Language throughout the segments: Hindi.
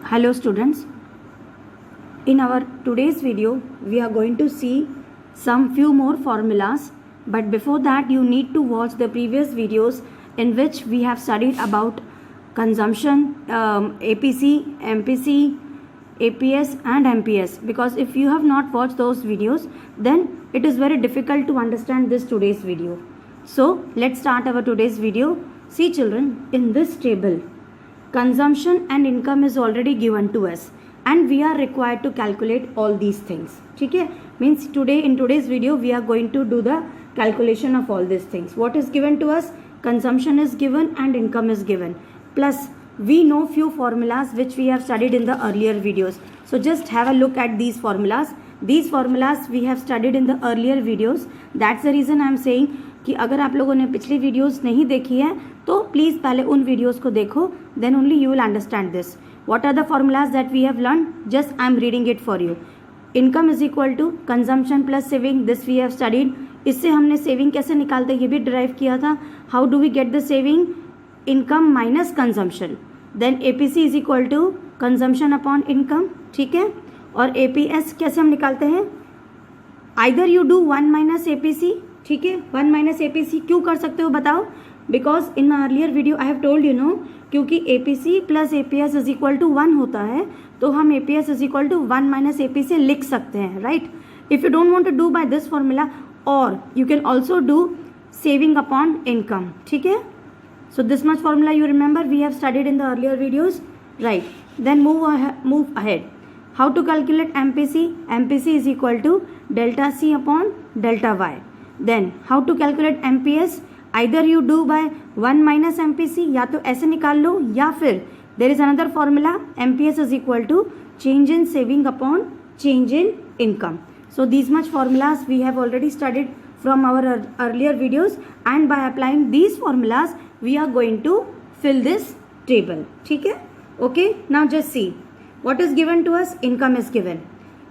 Hello students, in our today's video we are going to see some few more formulas, but before that you need to watch the previous videos in which we have studied about consumption, APC, MPC, APS and MPS, because if you have not watched those videos then it is very difficult to understand this today's video. So let's start our today's video. See children, in this table consumption and income is already given to us and we are required to calculate all these things. ठीक है, means today in today's video we are going to do the calculation of all these things. What is given to us? Consumption is given and income is given, plus we know few formulas which we have studied in the earlier videos. So just have a look at these formulas. These formulas we have studied in the earlier videos. That's the reason I am saying कि अगर आप लोगों ने पिछली वीडियोस नहीं देखी है तो प्लीज़ पहले उन वीडियोस को देखो, then only you will understand this. What are the formulas that we have learn? Just I am reading it for you. Income is equal to consumption plus saving, this we have studied. इससे हमने सेविंग कैसे निकालते हैं ये भी ड्राइव किया था. How do we get the saving? Income minus consumption. Then APC is equal to consumption upon income. ठीक है, और एपीएस कैसे हम निकालते हैं? Either you do 1 minus APC. ठीक है, 1 माइनस एपीसी क्यों कर सकते हो बताओ? Because in my earlier video I have told you know, क्योंकि APC plus APS is equal to 1 होता है तो हम APS is equal to 1 minus APC लिख सकते हैं, right? If you don't want to do by this formula, और you can also do saving upon income. ठीक है, so this much formula you remember we have studied in the earlier videos, right? Then move ahead. How to calculate MPC? MPC is equal to delta C upon delta Y. Then how to calculate MPS? Either you do by 1 minus MPC, या तो ऐसे निकाल लो, या फिर there is another formula, MPS is equal to change in saving upon change in income. So these much formulas we have already studied from our earlier videos, and by applying these formulas we are going to fill this table. ठीक है, okay? Now just see what is given to us. Income is given.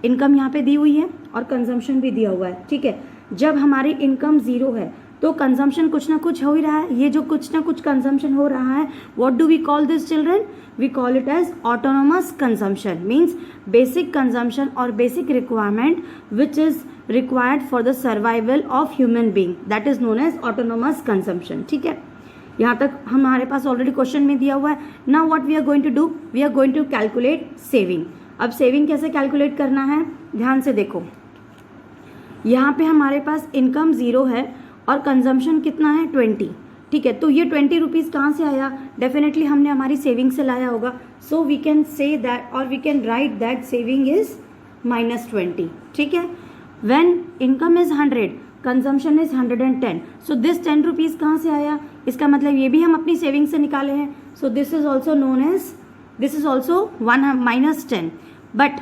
Income यहाँ पे दी हुई है और कंजम्पशन भी दिया हुआ है. ठीक है, जब हमारी इनकम जीरो है तो कंजम्पशन कुछ ना कुछ हो ही रहा है. ये जो कुछ ना कुछ कंजम्पशन हो रहा है, what do we call this children? We call it as autonomous consumption. Means basic consumption और basic requirement which is required for the survival of human being, that is known as autonomous consumption. ठीक है, यहाँ तक हमारे पास ऑलरेडी क्वेश्चन में दिया हुआ है. Now what we are going to do? We are going to calculate saving. अब सेविंग कैसे कैलकुलेट करना है, ध्यान से देखो. यहाँ पे हमारे पास इनकम जीरो है और कंजम्पशन कितना है? 20. ठीक है, तो ये 20 रुपीज़ कहाँ से आया? डेफिनेटली हमने हमारी सेविंग से लाया होगा. So we can say that, और we can write that saving is -20. ठीक है, when income is 100, consumption is 110. So this 10 rupees कहाँ से आया? इसका मतलब ये भी हम अपनी सेविंग से निकाले हैं. So this is also known as, this is also -10. But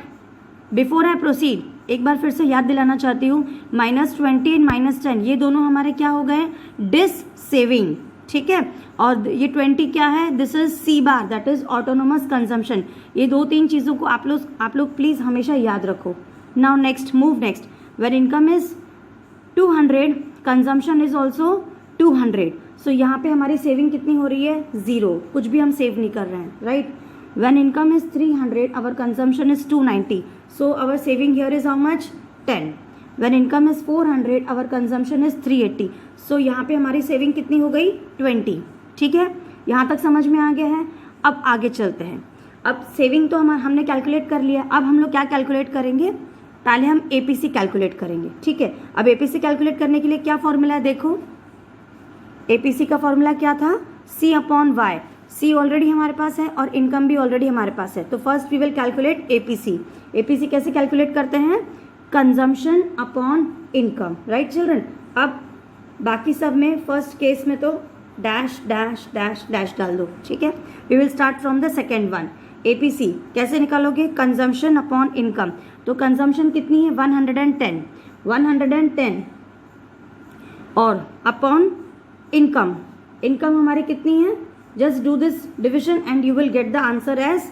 before I proceed, एक बार फिर से याद दिलाना चाहती हूँ, -20 एंड -10 ये दोनों हमारे क्या हो गए? Dissaving. ठीक है, और ये 20 क्या है? This is C bar, that is autonomous consumption. ये 2-3 चीज़ों को आप लोग प्लीज़ हमेशा याद रखो. Now next, move next. When income is 200, consumption is also 200. सो यहाँ पे हमारी सेविंग कितनी हो रही है? 0. कुछ भी हम सेव नहीं कर रहे हैं, right? When income is 300, our consumption is 290. So our saving here is how much? 10. When income is 400, our consumption is 380. So यहाँ पे हमारी सेविंग कितनी हो गई? 20. ठीक है, यहाँ तक समझ में आ गया है. अब आगे चलते हैं. अब सेविंग तो हमने कैलकुलेट कर लिया. अब हम लोग क्या कैलकुलेट करेंगे? पहले हम एपीसी कैलकुलेट करेंगे. ठीक है, अब एपीसी कैलकुलेट करने के लिए क्या फॉर्मूला है? देखो, एपीसी का फॉर्मूला क्या था? सी अपॉन वाई. सी ऑलरेडी हमारे पास है और इनकम भी ऑलरेडी हमारे पास है. तो first we will calculate APC. APC कैसे कैलकुलेट करते हैं? Consumption upon income, right children? अब बाकी सब में फर्स्ट केस में तो डैश डैश डैश डैश डाल दो. ठीक है, we will start from the second one. APC कैसे निकालोगे? Consumption upon income. तो कंजम्पशन कितनी है? 110. 110 और अपॉन इनकम. इनकम हमारी कितनी है? Just do this division and you will get the answer as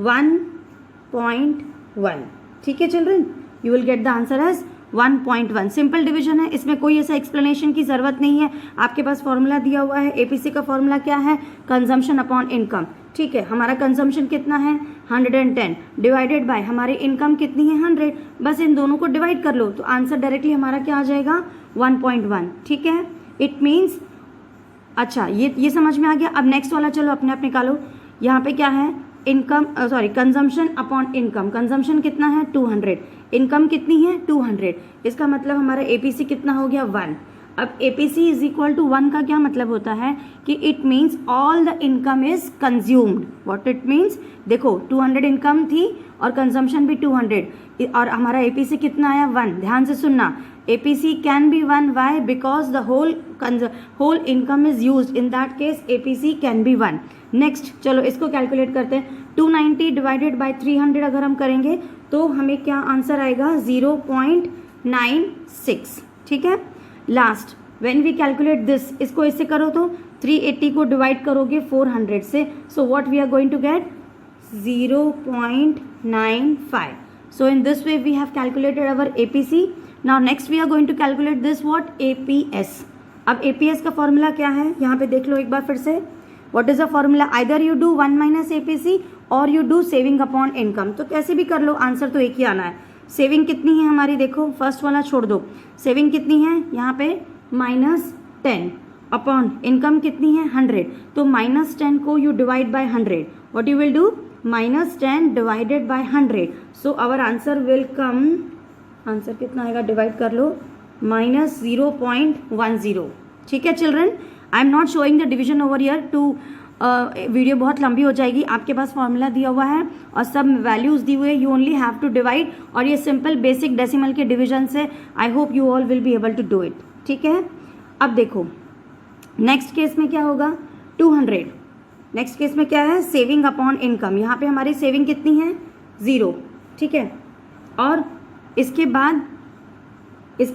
1.1. ठीक है children, you will get the answer as 1.1 simple division है, इसमें कोई ऐसा एक्सप्लेनेशन की ज़रूरत नहीं है। आपके पास फॉर्मूला दिया हुआ है, एपीसी का फॉर्मूला क्या है, कंजम्पशन अपॉन इनकम। ठीक है, हमारा कंजम्पशन कितना है 110 डिवाइडेड बाय हमारी इनकम कितनी है 100, बस इन दोनों को डिवाइड कर लो तो आंसर डायरेक्टली हमारा क्या आ जाएगा 1.1। ठीक है, इट मीन्स अच्छा ये समझ में आ गया। अब नेक्स्ट वाला चलो अपने आप निकालो। यहाँ पे क्या है, income consumption upon income. Consumption कितना है 200, इनकम कितनी है 200, इसका मतलब हमारा एपीसी कितना हो गया 1। अब एपीसी इज इक्वल टू 1 का क्या मतलब होता है कि it means all the income is consumed. What it means, देखो 200 इनकम थी और कंजम्पशन भी 200 और हमारा एपीसी कितना आया 1। ध्यान से सुनना, APC can be 1, why, because the whole income is used, in that case APC can be 1। Next चलो इसको कैलकुलेट करते हैं। 290 डिवाइडेड बाय 300 अगर हम करेंगे तो हमें क्या आंसर आएगा 0.96। ठीक है, last when we calculate this, इसको इससे करो तो 380 को डिवाइड करोगे 400 से, so what we are going to get 0.95। so in this way we have calculated our APC. now next we are going to calculate this what APS. अब APS का फॉर्मूला क्या है यहाँ पे देख लो एक बार फिर से। What is the formula, either you do 1 minus APC और you do saving upon income, तो कैसे भी कर लो आंसर तो एक ही आना है। सेविंग कितनी है हमारी, देखो फर्स्ट वाला छोड़ दो, सेविंग कितनी है यहाँ पे -10 अपॉन इनकम कितनी है 100, तो -10 को you divide by 100, what you will do -10 divided by 100, so our answer will come, answer कितना आएगा डिवाइड कर लो -0.10। ठीक है children, I am not showing the division over here to video बहुत लंबी हो जाएगी। आपके पास फॉर्मूला दिया हुआ है और सब वैल्यूज दी हुई है, you only have to divide, और ये सिंपल बेसिक डेसिमल के डिवीजन से, I hope you all will be able to do it. ठीक है, अब देखो नेक्स्ट केस में क्या होगा 200, नेक्स्ट केस में क्या है सेविंग अपॉन इनकम। यहाँ पे हमारी सेविंग कितनी है 0। ठीक है, और इसके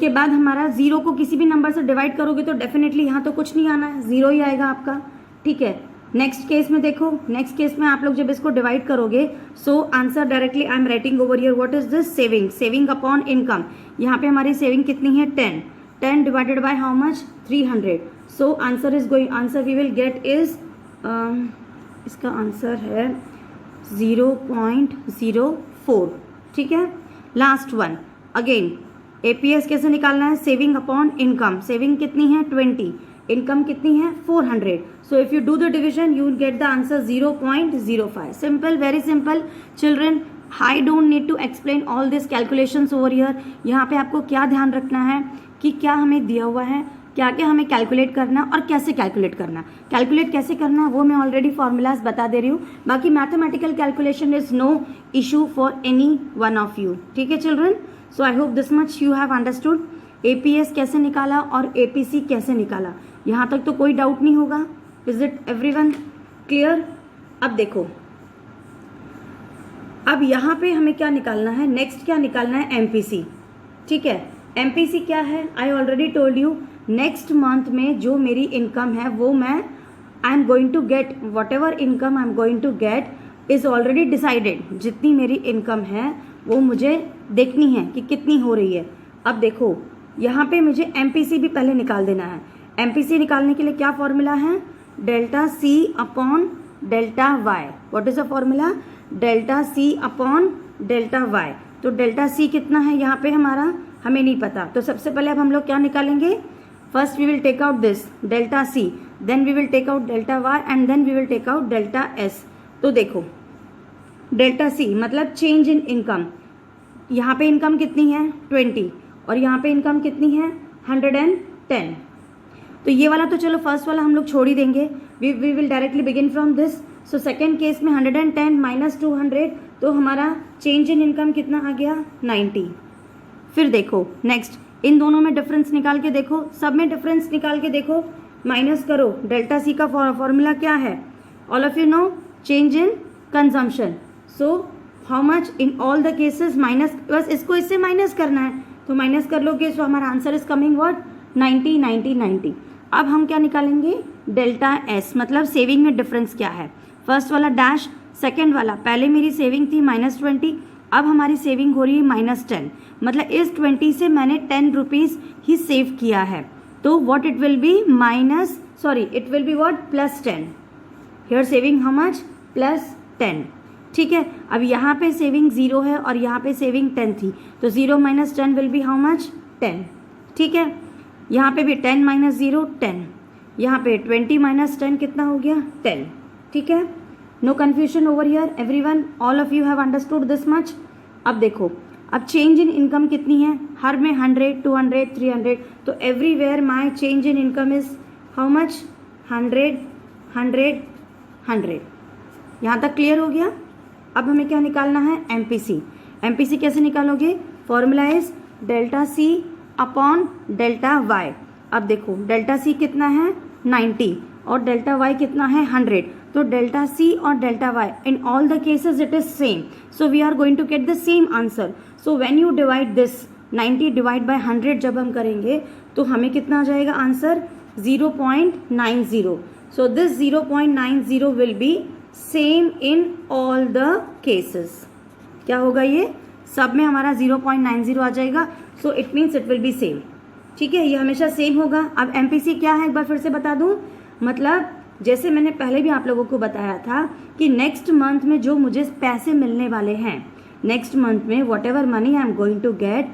बाद हमारा 0 को किसी भी नंबर से डिवाइड करोगे तो डेफिनेटली यहाँ तो कुछ नहीं आना है, 0 ही आएगा आपका। ठीक है, नेक्स्ट केस में देखो, नेक्स्ट केस में आप लोग जब इसको डिवाइड करोगे so answer directly I am writing over here what is this saving upon income. यहाँ पे हमारी सेविंग कितनी है 10 divided by how much 300, so answer we will get is इसका आंसर है 0.04। ठीक है, लास्ट वन अगेन एपीएस कैसे निकालना है, सेविंग अपॉन इनकम। सेविंग कितनी है 20, इनकम कितनी है 400, so if you do the division you will get the answer 0.05। Simple, very simple children, I don't need to explain all this calculations over here. यहाँ पे आपको क्या ध्यान रखना है कि क्या हमें दिया हुआ है, क्या क्या हमें कैलकुलेट करना और कैसे कैलकुलेट करना। कैलकुलेट कैसे करना है वो मैं ऑलरेडी फॉर्मूलाज बता दे रही हूँ, बाकी mathematical calculation is no issue for any one of you. ठीक है children, so I hope this much you have understood APS कैसे निकाला और एपीसी कैसे निकाला। यहाँ तक तो कोई डाउट नहीं होगा, इज इट एवरीवन क्लियर। अब देखो, अब यहाँ पे हमें क्या निकालना है, नेक्स्ट क्या निकालना है एमपीसी। ठीक है, एमपीसी क्या है, I already told you, next month में जो मेरी इनकम है वो मैं I am going to get, whatever income I am going to get is already decided. जितनी मेरी इनकम है वो मुझे देखनी है कि कितनी हो रही है। अब देखो यहाँ पे मुझे एमपीसी भी पहले निकाल देना है। एमपीसी निकालने के लिए क्या फॉर्मूला है, delta C upon delta Y. What is the formula, delta C upon delta Y. तो डेल्टा सी कितना है यहाँ पे हमारा हमें नहीं पता, तो सबसे पहले अब हम लोग क्या निकालेंगे, first we will take out this delta C, then we will take out delta Y and then we will take out delta S. तो देखो डेल्टा सी मतलब चेंज इन इनकम, यहाँ पे इनकम कितनी है 20 और यहाँ पे इनकम कितनी है 110। तो ये वाला तो चलो फर्स्ट वाला हम लोग छोड़ ही देंगे, we will directly begin from this. So second case में 110 माइनस 200, तो हमारा चेंज इन इनकम कितना आ गया 90। फिर देखो नेक्स्ट इन दोनों में डिफरेंस निकाल के देखो, सब में डिफरेंस निकाल के देखो, माइनस करो। डेल्टा सी का फॉर्मूला क्या है, all of you know, change in consumption. So how much in all the cases minus, बस इसको इससे माइनस करना है तो माइनस कर लोगे, सो हमारा आंसर इज कमिंग व्हाट 90 90 90। अब हम क्या निकालेंगे, डेल्टा एस मतलब सेविंग में डिफरेंस क्या है। फर्स्ट वाला डैश, सेकेंड वाला पहले मेरी सेविंग थी -20 अब हमारी सेविंग हो रही है -10, मतलब इस 20 से मैंने 10 रुपीज़ ही सेव किया है, तो what it will B it will be what +10. Here saving how much +10. ठीक है, अब यहाँ पे सेविंग 0 है और यहाँ पे सेविंग 10 थी, तो 0 - 10 विल बी हाउ मच 10. ठीक है, यहाँ पे भी 10 - 0 10, यहाँ पे 20 - 10 कितना हो गया 10. ठीक है, no confusion over here everyone, all of you have understood this much. अब देखो, अब चेंज इन इनकम कितनी है, हर में 100 200 300, तो everywhere my change in income is how much 100 100 100. यहाँ तक क्लियर हो गया. अब हमें क्या निकालना है, एमपीसी. एमपीसी कैसे निकालोगे, formula is delta C upon delta Y. अब देखो डेल्टा सी कितना है 90 और डेल्टा वाई कितना है 100, तो डेल्टा सी और delta Y in all the cases it is same, so we are going to get the same answer. So when you divide this 90 divide by 100 जब हम करेंगे तो हमें कितना आ जाएगा answer 0.90. So this 0.90 will be same in all the cases. क्या होगा, ये सब में हमारा 0.90 आ जाएगा, so it means it will be same. ठीक है, ये हमेशा सेम होगा. अब एमपीसी क्या है एक बार फिर से बता दूं, मतलब जैसे मैंने पहले भी आप लोगों को बताया था कि नेक्स्ट मंथ में जो मुझे पैसे मिलने वाले हैं, नेक्स्ट मंथ में whatever money I am going to get,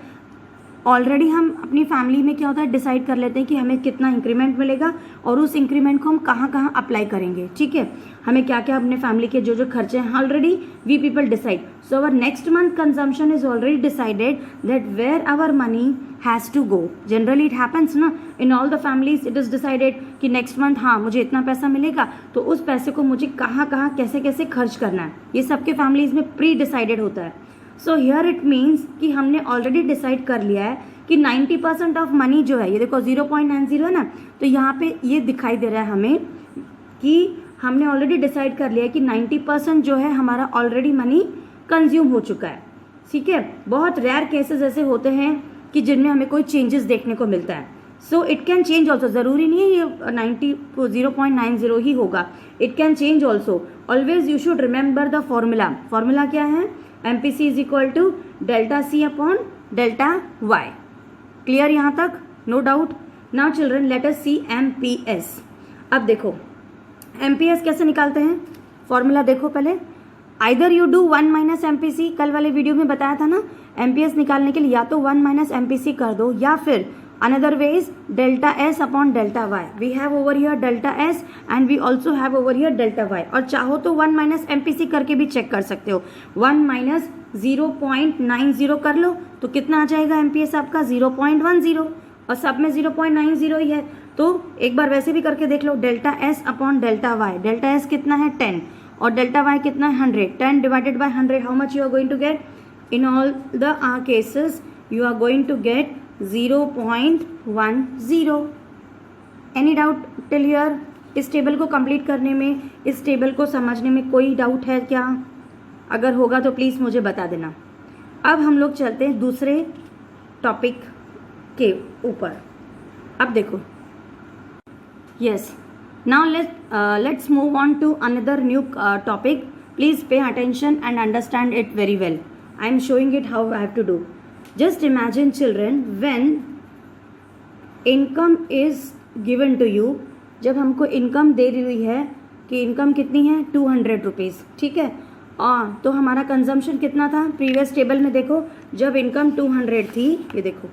already हम अपनी फैमिली में क्या होता है डिसाइड कर लेते हैं कि हमें कितना इंक्रीमेंट मिलेगा और उस इंक्रीमेंट को हम कहाँ कहाँ अप्लाई करेंगे. ठीक है, हमें क्या क्या अपने फैमिली के जो जो खर्चे हैं already we people decide. So our next month consumption is already decided that where our money has to go. Generally it happens ना in all the families, it is decided कि नेक्स्ट मंथ हाँ मुझे इतना पैसा मिलेगा, तो उस पैसे को मुझे कहाँ कहाँ कैसे कैसे खर्च करना है, ये सबके फैमिलीज में प्री डिसाइडेड होता है. सो हियर इट मीन्स कि हमने ऑलरेडी डिसाइड कर लिया है कि 90% ऑफ मनी जो है, ये देखो 0.90 है ना, तो यहाँ पे ये दिखाई दे रहा है हमें कि हमने ऑलरेडी डिसाइड कर लिया है कि 90% जो है हमारा ऑलरेडी मनी कंज्यूम हो चुका है. ठीक है, बहुत रेयर केसेस ऐसे होते हैं कि जिनमें हमें कोई चेंजेस देखने को मिलता है. So it can change also, ज़रूरी नहीं है ये 0.90 ही होगा, it can change also. Always you should remember the formula. Formula क्या है, MPC is equal to delta C upon delta Y. Clear यहाँ तक, no doubt. Now children let us see MPS. अब देखो एमपीएस कैसे निकालते हैं, फॉर्मूला देखो पहले. Either you do 1 minus MPC, कल वाले वीडियो में बताया था ना, एमपीएस निकालने के लिए या तो 1 माइनस एमपीसी कर दो, या फिर another way is delta s upon delta y. We have over here delta s and we also have over here delta y. और चाहो तो 1 माइनस एमपीसी करके भी चेक कर सकते हो. 1 माइनस 0.90 कर लो तो कितना आ जाएगा एमपीएस आपका 0.10, और सब में 0.90 ही है. तो एक बार वैसे भी करके देख लो, delta S upon delta Y. Delta S कितना है 10 और डेल्टा वाई कितना है 100. 10 divided by 100 how much you are going to get, in all the cases you are going to get 0.10. Any doubt till here? इस टेबल को कंप्लीट करने में, इस टेबल को समझने में कोई डाउट है क्या? अगर होगा तो प्लीज़ मुझे बता देना. अब हम लोग चलते हैं दूसरे टॉपिक के ऊपर. अब देखो, yes, now let's move on to another new topic. Please pay attention and understand it very well. I am showing it how I have to do. Just imagine children, when income is given to you, जब हमको इनकम दे दी हुई है कि इनकम कितनी है 200 रुपीज़. ठीक है, तो हमारा कंजम्पशन कितना था, प्रीवियस टेबल में देखो, जब इनकम 200 थी, ये देखो,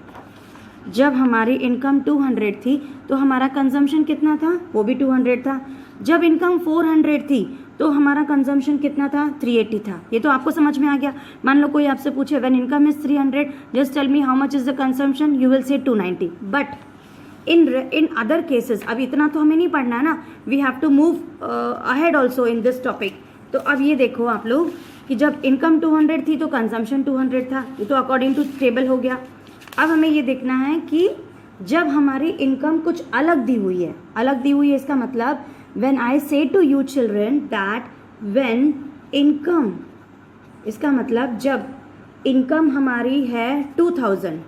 जब हमारी इनकम 200 थी तो हमारा कंजम्पशन कितना था, वो भी 200 था. जब इनकम 400 थी तो हमारा कंजम्पशन कितना था, 380 था. ये तो आपको समझ में आ गया. मान लो कोई आपसे पूछे when income is 300, just tell me how much is the consumption, you will say 290. But in other cases, अब इतना तो हमें नहीं पढ़ना है ना, we have to move ahead also in this topic. तो अब ये देखो आप लोग कि जब इनकम 200 थी तो कंजम्पशन 200 था, ये तो अकॉर्डिंग टू टेबल हो गया. अब हमें ये देखना है कि जब हमारी इनकम कुछ अलग दी हुई है, अलग दी हुई है, इसका मतलब when I say to you children that when income, इसका मतलब जब इनकम हमारी है 2000,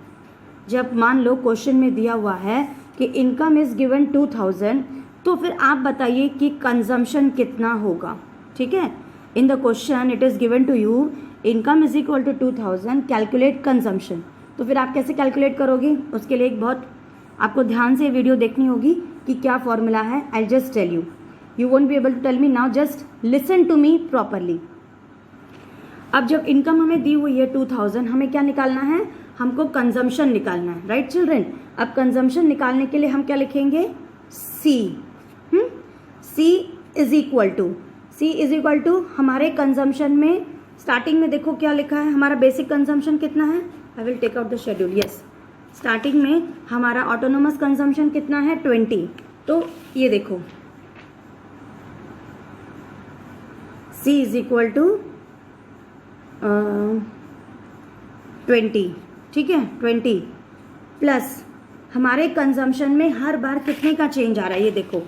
जब मान लो क्वेश्चन में दिया हुआ है कि इनकम इज गिवन 2000, तो फिर आप बताइए कि कंजम्पशन कितना होगा. ठीक है, in the question it is given to you income is equal to 2000, calculate consumption. तो फिर आप कैसे कैलकुलेट करोगे, उसके लिए एक बहुत आपको ध्यान से वीडियो देखनी होगी कि क्या फॉर्मूला है। I just tell you, you won't be able to tell me now, just listen to me properly. अब जब इनकम हमें दी हुई है 2000, हमें क्या निकालना है, हमको कंजम्पशन निकालना है, राइट चिल्ड्रन। अब कंजम्पशन निकालने के लिए हम क्या लिखेंगे, सी। सी इज इक्वल टू हमारे कंजम्पशन में स्टार्टिंग में देखो क्या लिखा है, हमारा बेसिक कंजम्पशन कितना है। I will take out the schedule. Yes, starting में हमारा ऑटोनोमस कंजम्पशन कितना है, 20। तो ये देखो C इज इक्वल टू 20, ठीक है, 20 प्लस हमारे कंजम्पशन में हर बार कितने का चेंज आ रहा है, ये देखो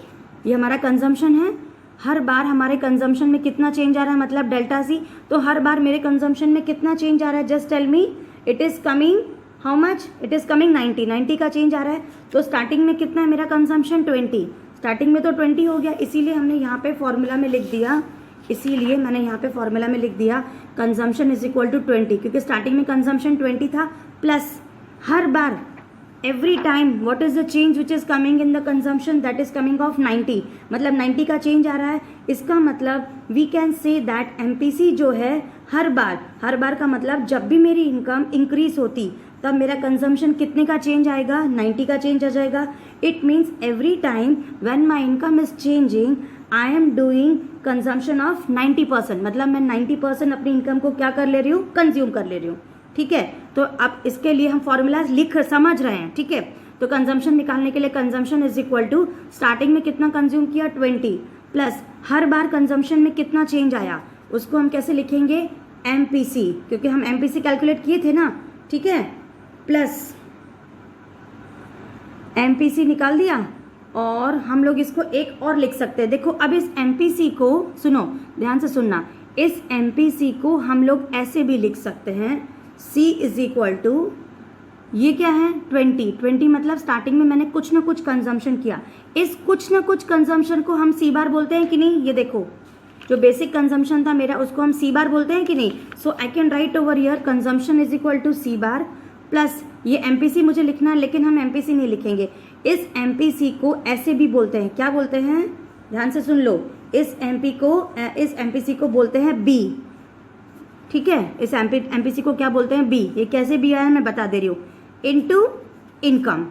ये हमारा कंजम्पशन है, हर बार हमारे कंजम्पशन में कितना चेंज आ रहा है, मतलब डेल्टा C। तो हर बार मेरे कंजम्पशन में कितना चेंज आ रहा है, just tell me, it is coming how much, it is coming 90 का चेंज आ रहा है। तो स्टार्टिंग में कितना है मेरा कंजम्पशन, 20, स्टार्टिंग में तो 20 हो गया, इसीलिए हमने यहाँ पे फॉर्मूला में लिख दिया, इसीलिए मैंने यहाँ पे फॉर्मूला में लिख दिया कंजम्पशन इज इक्वल टू 20, क्योंकि स्टार्टिंग में कंजम्पशन 20 था, plus her bar every time what is the change which is coming in the consumption, that is coming of 90, मतलब 90 का चेंज आ रहा है। इसका मतलब we can say that MPC जो है हर बार का मतलब जब भी मेरी इनकम इंक्रीज होती तब मेरा कंजम्पशन कितने का चेंज आएगा, 90 का चेंज आ जाएगा। It means every time when my income is changing I am doing consumption of 90%, मतलब मैं 90% अपनी इनकम को क्या कर ले रही हूँ, कंज्यूम कर ले रही हूँ, ठीक है। तो अब इसके लिए हम फॉर्मूला समझ रहे हैं, ठीक है। तो कंजम्पशन निकालने के लिए consumption is equal to starting में कितना कंज्यूम किया, 20, प्लस हर बार कंजम्पशन में कितना चेंज आया, उसको हम कैसे लिखेंगे, एमपीसी, क्योंकि हम एमपीसी कैलकुलेट किए थे ना, ठीक है, प्लस एमपीसी निकाल दिया। और हम लोग इसको एक और लिख सकते हैं, देखो अब इस एमपीसी को सुनो, ध्यान से सुनना, इस एमपीसी को हम लोग ऐसे भी लिख सकते हैं, C इज इक्वल टू ये क्या है, 20 मतलब स्टार्टिंग में मैंने कुछ ना कुछ कंजम्पशन किया, इस कुछ ना कुछ कंजम्पशन को हम C बार बोलते हैं कि नहीं, ये देखो जो बेसिक कंजम्पशन था मेरा उसको हम C बार बोलते हैं कि नहीं। So I can write over here consumption is equal to C bar plus ये एमपीसी मुझे लिखना है, लेकिन हम एमपीसी नहीं लिखेंगे, इस एमपीसी को ऐसे भी बोलते हैं, क्या बोलते हैं, ध्यान से सुन लो, इस एमपीसी को बोलते हैं बी, ठीक है, इस एमपीसी को क्या बोलते हैं, बी। ये कैसे बी आया मैं बता दे रही हूँ, इनटू इनकम,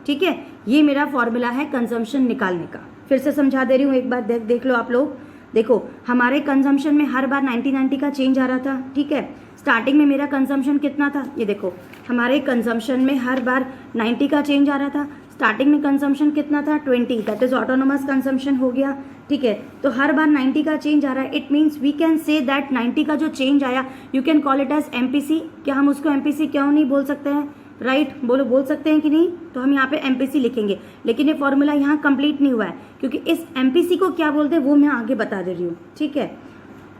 ठीक है। ये मेरा फॉर्मूला है कंजम्पशन निकालने का, फिर से समझा दे रही हूँ एक बार, देख लो आप लोग। देखो हमारे कंजम्पशन में हर बार 90 का चेंज आ रहा था, ठीक है। स्टार्टिंग में मेरा कंजम्पशन कितना था, ये देखो हमारे कंजम्पशन में हर बार 90 का चेंज आ रहा था, स्टार्टिंग में कंजम्पशन कितना था, 20, दैट इज ऑटोनोमस कंजम्पशन हो गया, ठीक है। तो हर बार 90 का चेंज आ रहा है, it means we can say that 90 का जो चेंज आया you can call it as MPC. क्या हम उसको एमपीसी क्यों नहीं बोल सकते हैं, राइट, बोल सकते हैं कि नहीं। तो हम यहाँ पे एमपीसी लिखेंगे, लेकिन ये फॉर्मूला यहाँ कंप्लीट नहीं हुआ है, क्योंकि इस एमपीसी को क्या बोलते हैं वो मैं आगे बता दे रही हूँ, ठीक है।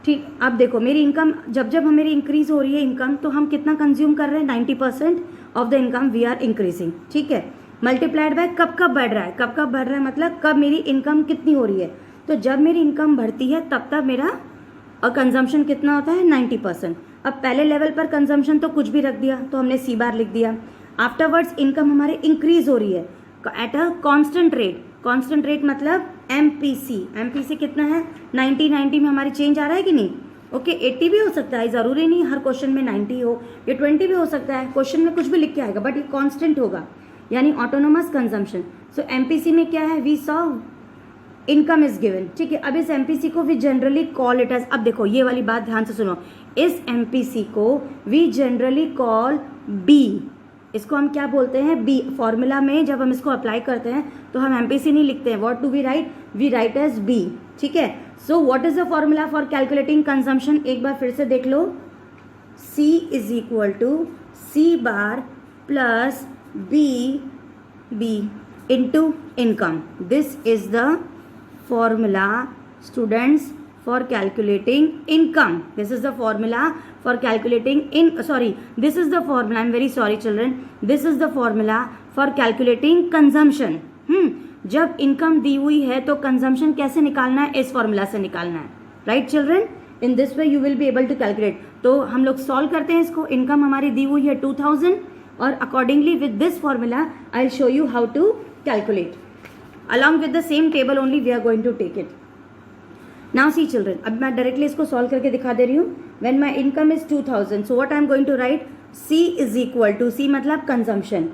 ठीक, अब देखो मेरी इनकम जब हमारी इंक्रीज हो रही है इनकम, तो हम कितना कंज्यूम कर रहे हैं, 90% of the income we are increasing, ठीक है। मल्टीप्लाइड बाय कब बढ़ रहा है, कब बढ़ रहा है, मतलब कब मेरी इनकम कितनी हो रही है। तो जब मेरी इनकम बढ़ती है तब मेरा कंजम्पशन कितना होता है, 90%। अब पहले लेवल पर कंजम्पशन तो कुछ भी रख दिया, तो हमने C बार लिख दिया। आफ्टरवर्ड्स इनकम हमारे इंक्रीज हो रही है एट अ कांस्टेंट रेट मतलब एमपीसी कितना है, 90 में हमारी चेंज आ रहा है कि नहीं। ओके 80 भी हो सकता है, ज़रूरी नहीं हर क्वेश्चन में 90 हो, ये 20 भी हो सकता है, क्वेश्चन में कुछ भी लिख के आएगा, बट ये कांस्टेंट होगा, यानी ऑटोनोमस कंजम्पशन। सो एमपीसी में क्या है, we saw income is given, ठीक है। अब इस एमपीसी को we generally call it as, अब देखो ये वाली बात ध्यान से सुनो, इस एमपीसी को वी जनरली कॉल बी, इसको हम क्या बोलते हैं, बी। फॉर्मूला में जब हम इसको अप्लाई करते हैं तो हम एमपीसी नहीं लिखते हैं, what do we write, we write as B, ठीक है। So what is the formula for calculating consumption, एक बार फिर से देख लो, C is equal to C bar plus B into income. This is the formula students for calculating income. This is the formula for calculating this is the formula, I'm very sorry children, this is the formula for calculating consumption. जब इनकम दी हुई है तो कंजम्पशन कैसे निकालना है, इस फॉर्मूला से निकालना है, right children. In this way you will be able to calculate. तो हम लोग सॉल्व करते हैं इसको। इनकम हमारी दी हुई है 2000 और accordingly with this formula I will show you how to calculate along with the same table only we are going to take it. Now see children, अब मैं डायरेक्टली इसको सॉल्व करके दिखा दे रही हूँ। When my income is 2000, so what I am going to write, C is equal to, C मतलब consumption,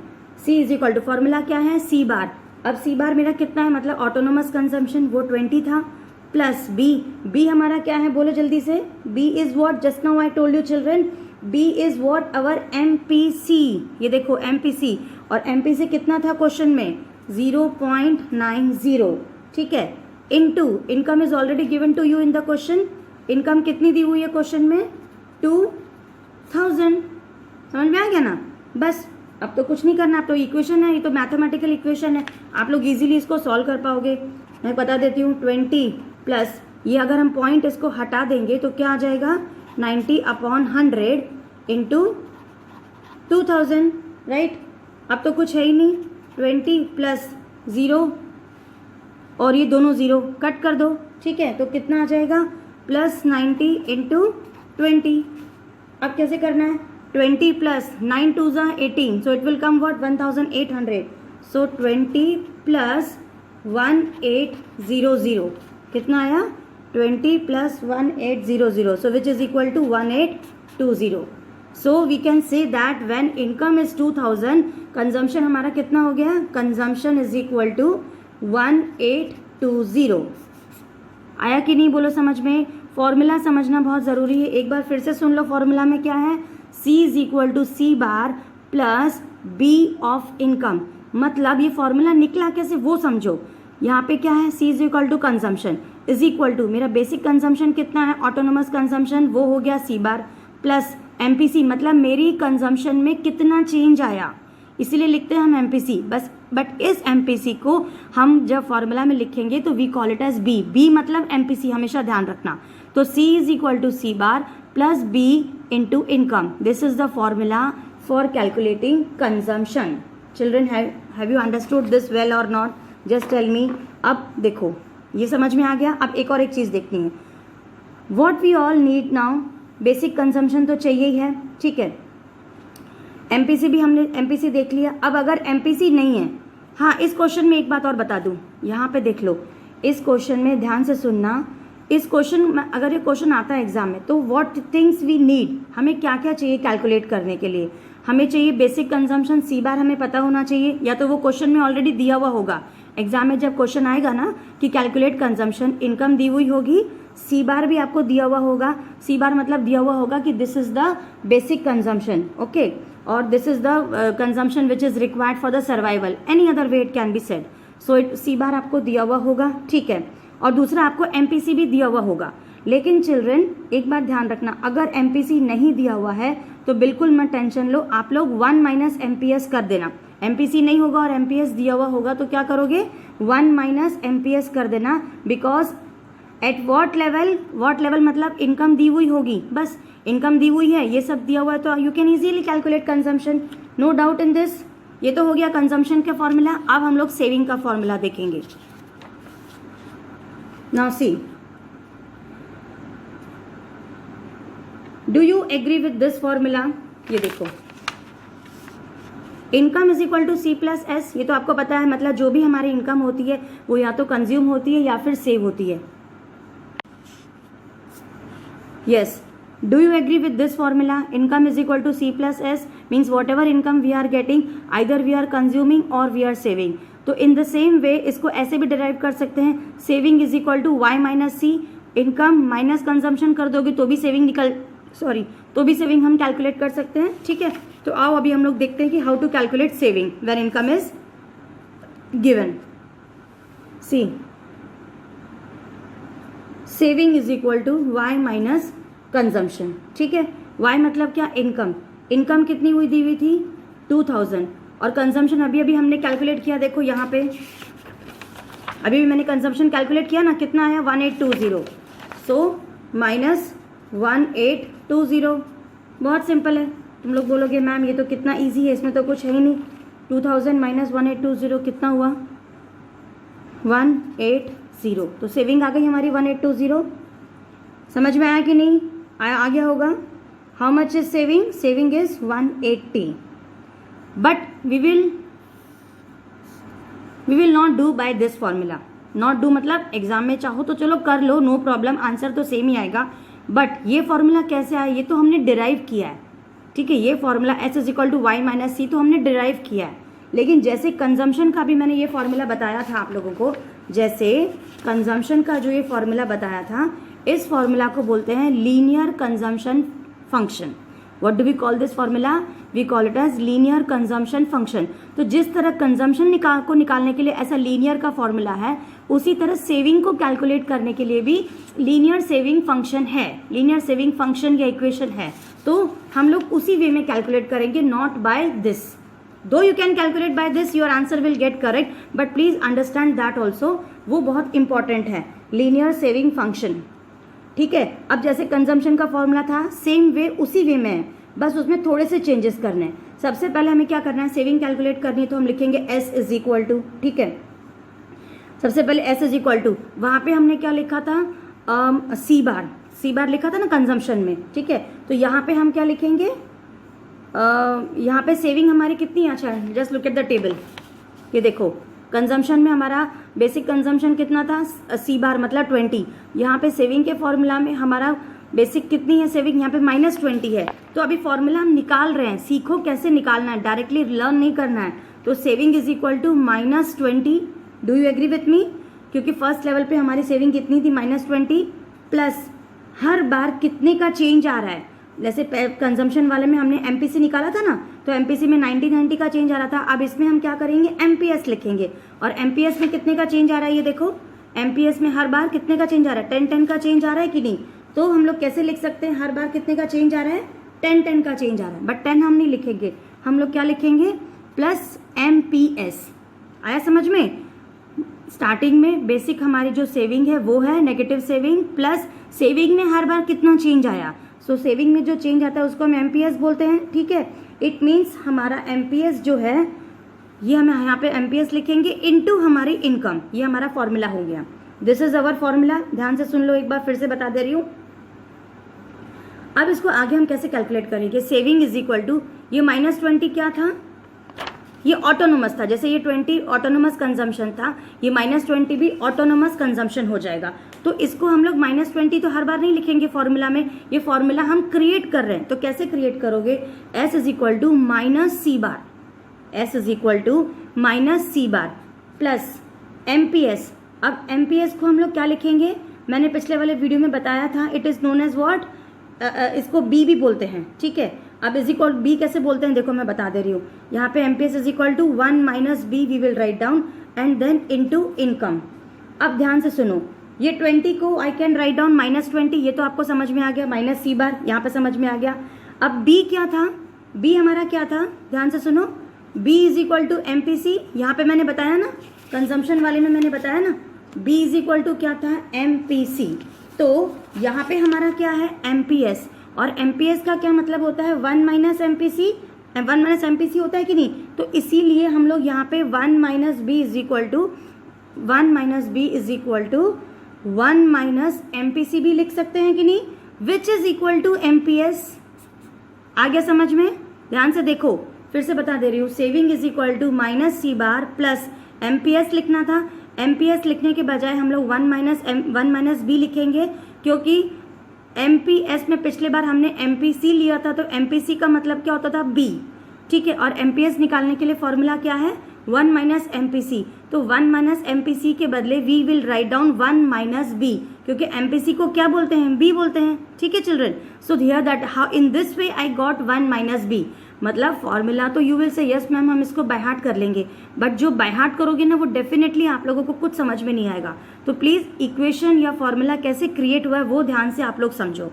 C is equal to formula क्या है, C बार। अब C बार मेरा कितना है, मतलब ऑटोनोमस कंजम्पशन, वो 20 था, प्लस B हमारा क्या है बोलो जल्दी से, B is what, just now I told you children, B is what our MPC। ये देखो MPC, और MPC कितना था क्वेश्चन में, 0.90, ठीक है, into income is already given to you in the question. Income कितनी दी हुई है क्वेश्चन में, 2000। समझ में आ गया ना। बस अब तो कुछ नहीं करना, अब तो इक्वेशन है, ये तो मैथमेटिकल इक्वेशन है, आप लोग इजीली इसको सॉल्व कर पाओगे। मैं बता देती हूँ, 20 प्लस ये अगर हम पॉइंट इसको हटा देंगे तो क्या आ जाएगा, 90/100 इंटू 2000, राइट। अब तो कुछ है ही नहीं, 20 प्लस 0 और ये दोनों 0 कट कर दो, ठीक है, तो कितना आ जाएगा, प्लस 90 इंटू 20। अब कैसे करना है, 20 प्लस 9 2 ज़ा 18, so it will come what 1800, so 20 plus 1800 कितना आया, 20 plus 1800, so which is equal to 1820। So we can say that when income is 2000, consumption हमारा कितना हो गया, कंजम्पशन इज इक्वल टू 1820। आया कि नहीं बोलो समझ में। फॉर्मूला समझना बहुत ज़रूरी है, एक बार फिर से सुन लो। फॉर्मूला में क्या है, C is equal to C bar plus B of income. मतलब ये फॉर्मूला निकला कैसे वो समझो। यहाँ पे क्या है, C is equal to consumption is equal to मेरा बेसिक कंजम्पशन कितना है, ऑटोनोमस कंजम्पशन, वो हो गया C बार, प्लस MPC मतलब मेरी कंजम्पशन में कितना चेंज आया, इसीलिए लिखते हैं हम MPC बस। बट इस MPC को हम जब फॉर्मूला में लिखेंगे तो we call it as B मतलब MPC, हमेशा ध्यान रखना। तो C is equal to C bar plus B into income, this is the formula for calculating consumption. Children have you understood this well or not, just tell me. अब देखो ये समझ में आ गया। अब एक और एक चीज़ देखनी है, what we all need now, basic consumption तो चाहिए ही है, ठीक है, MPC भी हमने MPC देख लिया। अब अगर MPC नहीं है, हाँ इस क्वेश्चन में एक बात और बता दूं, यहाँ पे देख लो, इस क्वेश्चन में ध्यान से सुनना। इस क्वेश्चन में अगर ये क्वेश्चन आता है एग्जाम में, तो व्हाट थिंग्स वी नीड, हमें क्या क्या चाहिए कैलकुलेट करने के लिए। हमें चाहिए बेसिक कंजम्पशन, C बार हमें पता होना चाहिए, या तो वो क्वेश्चन में ऑलरेडी दिया हुआ होगा। एग्जाम में जब क्वेश्चन आएगा ना कि कैलकुलेट कंजम्पशन, इनकम दी हुई होगी, C बार भी आपको दिया हुआ होगा। C बार मतलब दिया हुआ होगा कि this is the basic consumption, okay, और this is the consumption which is required for the survival, any other way it can be said. So it C bar आपको दिया हुआ होगा, ठीक है, और दूसरा आपको MPC भी दिया हुआ होगा। लेकिन चिल्ड्रन एक बात ध्यान रखना, अगर MPC नहीं दिया हुआ है तो बिल्कुल मत टेंशन लो, आप लोग 1 माइनस MPS कर देना। MPC नहीं होगा और MPS दिया हुआ होगा तो क्या करोगे, 1 माइनस MPS कर देना, बिकॉज एट वॉट लेवल मतलब इनकम दी हुई होगी, बस इनकम दी हुई है, ये सब दिया हुआ है, तो you can easily calculate consumption, no doubt in this. ये तो हो गया कंजम्पशन का फॉर्मूला। अब हम लोग सेविंग का फॉर्मूला देखेंगे। Now see, do you agree with this formula. ये देखो, income is equal to C plus S, ये तो आपको पता है, मतलब जो भी हमारी इनकम होती है वो या तो कंज्यूम होती है या फिर सेव होती है। Yes, do you agree with this formula, income is equal to C plus S means whatever income we are getting, either we are consuming or we are saving. तो इन द सेम वे इसको ऐसे भी डिराइव कर सकते हैं, saving is equal to Y minus C, income minus consumption कर दोगे तो भी सेविंग तो भी सेविंग हम कैलकुलेट कर सकते हैं, ठीक है। तो आओ अभी हम लोग देखते हैं कि how to calculate saving when income is given. See, saving is equal to Y minus consumption, ठीक है। Y मतलब क्या, इनकम कितनी हुई दी हुई थी 2000, और कंजम्पशन अभी अभी हमने कैलकुलेट किया, देखो यहाँ पे अभी भी मैंने कंजम्पशन कैलकुलेट किया ना, कितना आया 1820, सो माइनस 1820। बहुत सिंपल है। तुम लोग बोलोगे मैम ये तो कितना इजी है, इसमें तो कुछ है ही नहीं। 2000 माइनस 1820 कितना हुआ, 180। तो सेविंग आ गई हमारी 1820। समझ में आया कि नहीं आया? आ गया होगा। How much is saving? Saving is 180, but we will not do by this formula. Not do मतलब एग्जाम में चाहो तो चलो कर लो, नो प्रॉब्लम, आंसर तो सेम ही आएगा, बट ये फॉर्मूला कैसे आया ये तो हमने डिराइव किया है, ठीक है। ये formula S is equal to Y minus C तो हमने डिराइव किया है, लेकिन जैसे कंजम्पशन का भी मैंने ये फॉर्मूला बताया था आप लोगों को, जैसे कंजम्पशन का जो ये फॉर्मूला बताया था, इस फॉर्मूला को बोलते हैं linear consumption function. What do we call this formula? We call it as linear consumption function. तो जिस तरह कंजम्पशन निकालने के लिए ऐसा लीनियर का फॉर्मूला है, उसी तरह सेविंग को कैलकुलेट करने के लिए भी लीनियर सेविंग फंक्शन है, लीनियर सेविंग फंक्शन या इक्वेशन है। तो हम लोग उसी वे में कैलकुलेट करेंगे, नॉट बाय दिस। दो you can calculate by this, your answer will get correct, but please understand that also, वो बहुत इंपॉर्टेंट है, लीनियर सेविंग फंक्शन, ठीक है। अब जैसे कंजम्पशन का फॉर्मूला था, सेम वे उसी वे में है, बस उसमें थोड़े से चेंजेस करने हैं। सबसे पहले हमें क्या करना है, सेविंग कैलकुलेट करनी है, तो हम लिखेंगे S इज इक्वल टू, ठीक है। सबसे पहले S इज इक्वल टू, वहां पे हमने क्या लिखा था, सी बार लिखा था ना कंजम्पशन में, ठीक है। तो यहाँ पे हम क्या लिखेंगे, यहाँ पे सेविंग हमारी कितनी, अच्छा just look at the table, ये देखो कंजम्पशन में हमारा बेसिक कंजम्पशन कितना था, सी बार मतलब 20। यहाँ पे सेविंग के फॉर्मूला में हमारा बेसिक कितनी है सेविंग, यहाँ पे -20 है। तो अभी फॉर्मूला हम निकाल रहे हैं, सीखो कैसे निकालना है, डायरेक्टली लर्न नहीं करना है। तो saving is equal to -20, do you agree with me? क्योंकि फर्स्ट लेवल पे हमारी सेविंग कितनी थी, -20, प्लस हर बार कितने का चेंज आ रहा है। जैसे कंजम्पशन वाले में हमने MPC निकाला था ना, तो MPC में 90 का चेंज आ रहा था। अब इसमें हम क्या करेंगे, MPS लिखेंगे, और MPS में कितने का चेंज आ रहा है, ये देखो MPS में हर बार कितने का चेंज आ रहा है, 10 का चेंज आ रहा है कि नहीं। तो हम लोग कैसे लिख सकते हैं, हर बार कितने का चेंज आ रहा है, 10 का चेंज आ रहा है, बट 10 हम नहीं लिखेंगे, हम लोग क्या लिखेंगे, प्लस MPS। आया समझ में? स्टार्टिंग में बेसिक हमारी जो सेविंग है वो है नेगेटिव सेविंग, प्लस सेविंग में हर बार कितना चेंज आया, सो सेविंग में जो चेंज आता है उसको हम MPS बोलते हैं, ठीक है। इट मीन्स हमारा MPS जो है, ये हम यहाँ पे MPS लिखेंगे इनटू हमारी इनकम, ये हमारा फॉर्मूला हो गया। दिस इज अवर फॉर्मूला, ध्यान से सुन लो, एक बार फिर से बता दे रही हूँ। अब इसको आगे हम कैसे कैलकुलेट करेंगे, सेविंग इज इक्वल टू, ये -20 क्या था, ये ऑटोनोमस था, जैसे ये 20 ऑटोनोमस कंजम्पशन था, ये -20 भी ऑटोनोमस कंजम्पशन हो जाएगा। तो इसको हम लोग -20 तो हर बार नहीं लिखेंगे फॉर्मूला में, ये फॉर्मूला हम क्रिएट कर रहे हैं। तो कैसे क्रिएट करोगे, S is equal to -C bar, S is equal to -C bar plus MPS। अब MPS को हम लोग क्या लिखेंगे, मैंने पिछले वाले वीडियो में बताया था, it is known as what, इसको B भी बोलते हैं, ठीक है। अब इज इक्वल B कैसे बोलते हैं, देखो मैं बता दे रही हूँ। यहाँ पे MPS is equal to 1 - B we will write down and then into income. अब ध्यान से सुनो, ये 20 को आई कैन राइट डाउन -20, ये तो आपको समझ में आ गया, -C बार यहाँ पे समझ में आ गया। अब B क्या था, B हमारा क्या था, ध्यान से सुनो, B is equal to MPC, यहाँ पे मैंने बताया ना, कंजम्पशन वाले में मैंने बताया ना, B इज इक्वल टू क्या था, MPC। तो यहाँ पे हमारा क्या है, MPS, और MPS का क्या मतलब होता है, 1 - MPC, 1 - MPC होता है कि नहीं। तो इसीलिए हम लोग यहाँ पे 1 - B is equal to 1 - B is equal to 1 - MPC भी लिख सकते हैं कि नहीं, which is equal to MPS। आ गया समझ में? ध्यान से देखो, फिर से बता दे रही हूँ, saving is equal to -C bar plus MPS लिखना था। MPS लिखने के बजाय हम लोग 1 - B लिखेंगे, क्योंकि MPS में पिछले बार हमने MPC लिया था, तो MPC का मतलब क्या होता था, B, ठीक है। और MPS निकालने के लिए फॉर्मूला क्या है, 1 - MPC। तो 1 - MPC के बदले we will write down 1 - B, क्योंकि MPC को क्या बोलते हैं, B बोलते हैं, ठीक है children. So here that how in this way I got 1 - B, मतलब फॉर्मूला तो यू विल से यस मैम हम इसको बाय हार्ट कर लेंगे, बट जो बाय हार्ट करोगे ना वो डेफिनेटली आप लोगों को कुछ समझ में नहीं आएगा। तो प्लीज इक्वेशन या फॉर्मूला कैसे क्रिएट हुआ है वो ध्यान से आप लोग समझो।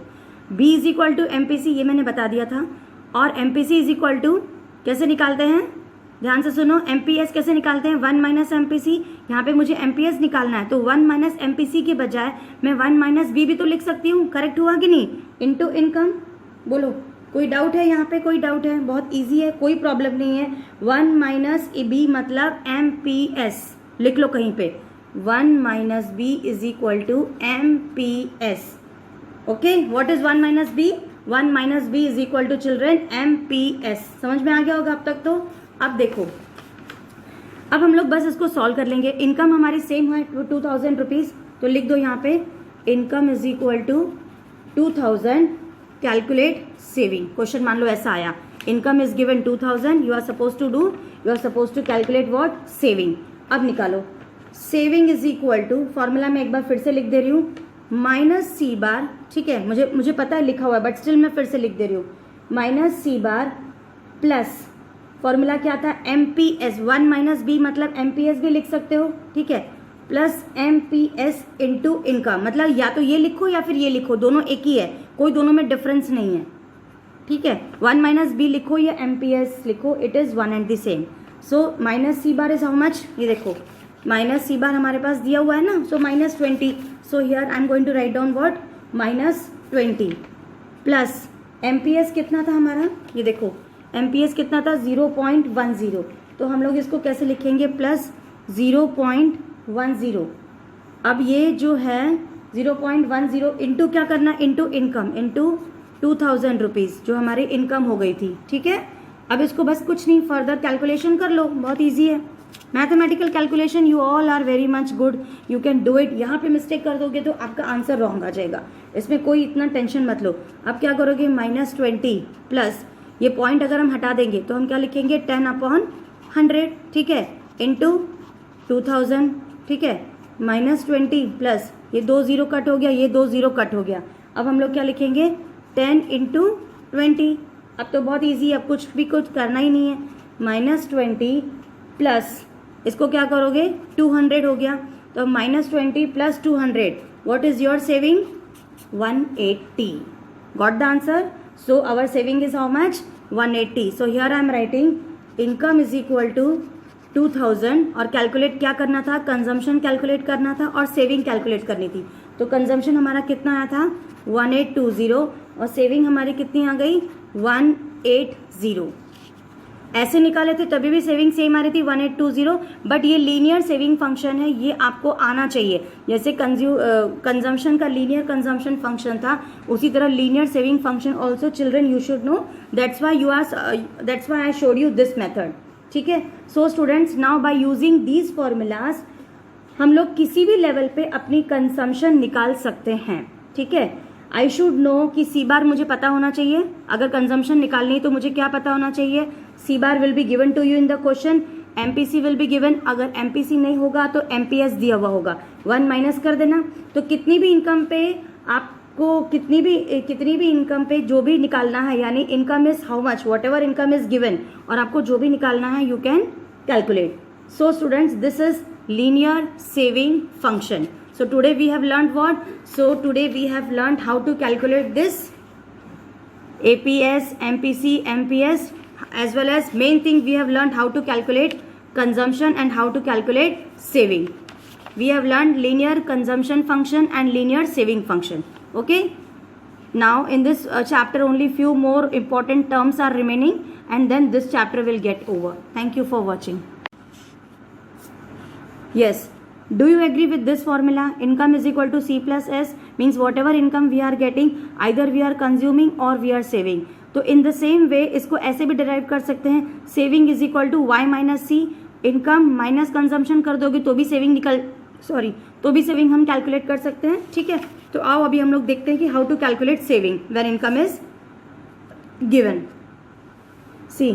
B is equal to MPC, ये मैंने बता दिया था, और MPC इज इक्वल टू कैसे निकालते हैं, ध्यान से सुनो, MPS कैसे निकालते हैं, 1 - MPC। यहाँ पे मुझे MPS निकालना है, तो 1 - MPC के बजाय मैं 1 - B भी तो लिख सकती हूँ, करेक्ट हुआ कि नहीं, इनटू इनकम। बोलो कोई डाउट है यहाँ पे, कोई डाउट है, बहुत इजी है, कोई प्रॉब्लम नहीं है। 1 - B मतलब MPS, लिख लो कहीं पे, 1 - B is equal to MPS, okay, what is 1 minus B? 1 minus B is equal to children MPS। समझ में आ गया होगा अब तक तो। अब देखो, अब हम लोग बस इसको सॉल्व कर लेंगे। इनकम हमारी सेम है 2000 रुपीज, तो लिख दो यहाँ पे income is equal to 2000, calculate saving. Question मान लो ऐसा आया, income is given 2000, you are suppose to calculate what? Saving. अब निकालो, saving is equal to, formula में एक बार फिर से लिख दे रही हूँ, माइनस सी बार, ठीक है, मुझे पता है लिखा हुआ है बट स्टिल मैं फिर से लिख दे रही हूँ, माइनस सी बार प्लस फॉर्मूला क्या था? MPS। 1 माइनस बी मतलब MPS भी लिख सकते हो, ठीक है, प्लस MPS इंटू इनकम। मतलब या तो ये लिखो या फिर ये लिखो, दोनों एक ही है, कोई दोनों में डिफरेंस नहीं है, ठीक है। 1 माइनस बी लिखो या MPS लिखो, it is one and the same. So minus C bar is how much? ये देखो, माइनस सी बार हमारे पास दिया हुआ है ना, so -20। So here I am going to write down what? -20 plus MPS कितना था हमारा? ये देखो, MPS कितना था? 0.10। तो हम लोग इसको कैसे लिखेंगे? प्लस 0.10। अब ये जो है 0.10 इंटू क्या करना? इंटू इनकम, इंटू 2000 रुपीज़ जो हमारी इनकम हो गई थी, ठीक है। अब इसको बस कुछ नहीं, फर्दर कैलकुलेशन कर लो, बहुत ईजी है। Mathematical calculation you all are very much good, you can do it. यहाँ पे मिस्टेक कर दोगे तो आपका आंसर रॉन्ग आ जाएगा, इसमें कोई इतना टेंशन मत लो। अब क्या करोगे? -20 प्लस ये पॉइंट अगर हम हटा देंगे तो हम क्या लिखेंगे? 10/100, ठीक है, इंटू 2000, ठीक है, -20 प्लस ये 2 0 कट हो गया, ये 2 0 कट हो गया। अब हम लोग क्या लिखेंगे? 10 इंटू 20। अब तो बहुत ईजी है, अब कुछ करना ही नहीं है। -20 प्लस इसको क्या करोगे? 200 हो गया, तो -20 plus 200, what is your saving? 180। Got the answer? So our saving is how much? 180। So here I am writing income is equal to 2000, और कैलकुलेट क्या करना था? कंजम्पशन कैलकुलेट करना था और सेविंग कैलकुलेट करनी थी। तो कंजम्पशन हमारा कितना आया था? 1820, और सेविंग हमारी कितनी आ गई? 180। ऐसे निकाले थे तभी भी सेविंग सेम आ रही थी 1820, बट ये लीनियर सेविंग फंक्शन है, ये आपको आना चाहिए। जैसे कंजम्पशन का लीनियर कंजम्पशन फंक्शन था, उसी तरह linear saving function also children you should know, that's why I showed you this method, ठीक है। So students, now by using these formulas हम लोग किसी भी लेवल पे अपनी कंजम्पशन निकाल सकते हैं, ठीक है। आई शुड नो कि सी बार मुझे पता होना चाहिए, अगर कंजम्पशन निकालनी है तो मुझे क्या पता होना चाहिए? C bar will be given to you in the question, MPC will be given, अगर MPC नहीं होगा तो MPS दिया हुआ होगा, 1 माइनस कर देना। तो कितनी भी इनकम पे आपको कितनी भी इनकम पे जो भी निकालना है, यानी income is how much, what ever income is given, और आपको जो भी निकालना है you can calculate. So students, this is linear saving function. So today we have learned what? So today we have learned how to calculate this APS, MPC, MPS, as well as main thing we have learned how to calculate consumption and how to calculate saving. We have learned linear consumption function and linear saving function. Okay? Now in this chapter only few more important terms are remaining, and then this chapter will get over. Thank you for watching. Yes. Do you agree with this formula? Income is equal to C plus S, means whatever income we are getting, either we are consuming or we are saving. तो in the same way इसको ऐसे भी derive कर सकते हैं, saving is equal to Y minus C, income minus consumption कर दोगे तो भी saving तो भी saving हम calculate कर सकते हैं, ठीक है। तो आओ अभी हम लोग देखते हैं कि how to calculate saving when income is given. See,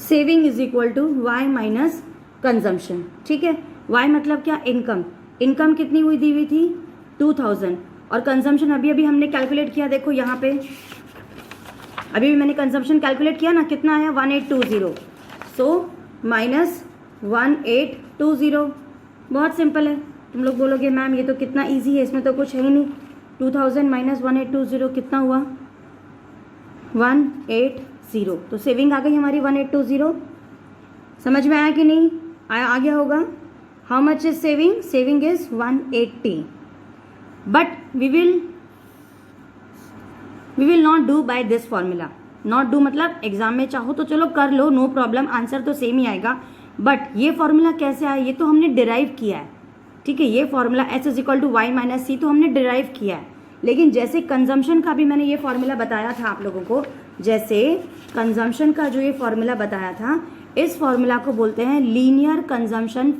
saving is equal to Y minus consumption, ठीक है। y मतलब क्या? इनकम कितनी हुई दी हुई थी? 2000, और कंजम्पशन अभी हमने कैलकुलेट किया, देखो यहाँ पे अभी भी मैंने कंजम्पशन कैलकुलेट किया ना, कितना आया? 1820। सो माइनस 1820, बहुत सिंपल है। तुम लोग बोलोगे मैम ये तो कितना ईजी है, इसमें तो कुछ है ही नहीं। 2000 माइनस 1820 कितना हुआ? 180। तो सेविंग आ गई हमारी 1820। समझ में आया कि नहीं? आ गया होगा। How much is saving? Saving is 180, but we will not do by this formula. Not do मतलब एग्जाम में चाहो तो चलो कर लो, नो प्रॉब्लम, आंसर तो सेम ही आएगा, बट ये फॉर्मूला कैसे आया? ये तो हमने डिराइव किया है, ठीक है, ये formula S is equal to Y minus C तो हमने डिराइव किया है, लेकिन जैसे कंजम्पशन का भी मैंने ये फॉर्मूला बताया था आप लोगों को, जैसे कंजम्पशन का जो ये फॉर्मूला बताया था, इस फॉर्मूला को बोलते हैं linear consumption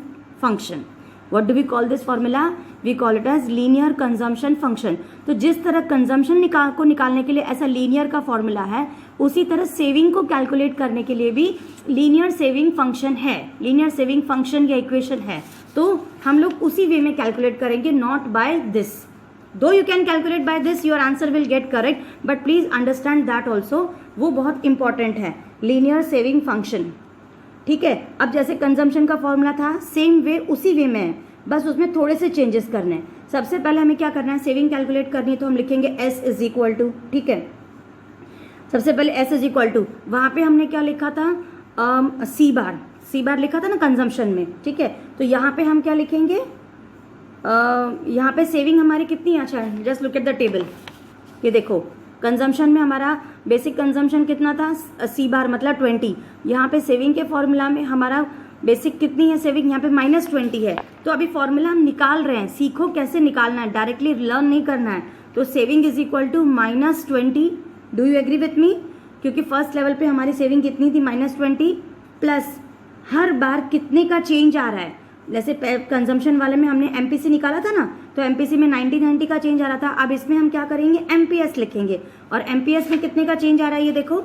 function. What do we call this formula? We call it as linear consumption function. तो जिस तरह कंजम्पशन निकालने के लिए ऐसा लीनियर का फॉर्मूला है, उसी तरह सेविंग को कैलकुलेट करने के लिए भी लीनियर सेविंग फंक्शन है, लीनियर सेविंग फंक्शन या इक्वेशन है। तो हम लोग उसी वे में कैलकुलेट करेंगे, नॉट बाय दिस। दो you can calculate by this, your answer will get correct, but please understand that also, वो बहुत इंपॉर्टेंट है, लीनियर सेविंग फंक्शन। ठीक है, अब जैसे कंजम्पशन का फॉर्मूला था, सेम वे उसी वे में है, बस उसमें थोड़े से चेंजेस करने हैं। सबसे पहले हमें क्या करना है, सेविंग कैलकुलेट करनी है, तो हम लिखेंगे S इज इक्वल टू, ठीक है, सबसे पहले S इज इक्वल टू, वहां पे हमने क्या लिखा था, सी बार लिखा था ना कंजम्पशन में, ठीक है। तो यहाँ पे हम क्या लिखेंगे, यहाँ पे सेविंग हमारी कितनी, अच्छा है, just look at the table, ये देखो कंजम्पशन में हमारा बेसिक कंजम्पशन कितना था, सी बार मतलब 20। यहाँ पे सेविंग के फॉर्मूला में हमारा बेसिक कितनी है सेविंग, यहाँ पे -20 है। तो अभी फॉर्मूला हम निकाल रहे हैं, सीखो कैसे निकालना है, डायरेक्टली लर्न नहीं करना है। तो saving is equal to -20, do you agree with me? क्योंकि फर्स्ट लेवल पे हमारी सेविंग कितनी थी, -20, प्लस हर बार कितने का चेंज आ रहा है। जैसे कंजम्पशन वाले में हमने MPC निकाला था ना, तो MPC में 90 का चेंज आ रहा था। अब इसमें हम क्या करेंगे, MPS लिखेंगे, और MPS में कितने का चेंज आ रहा है, ये देखो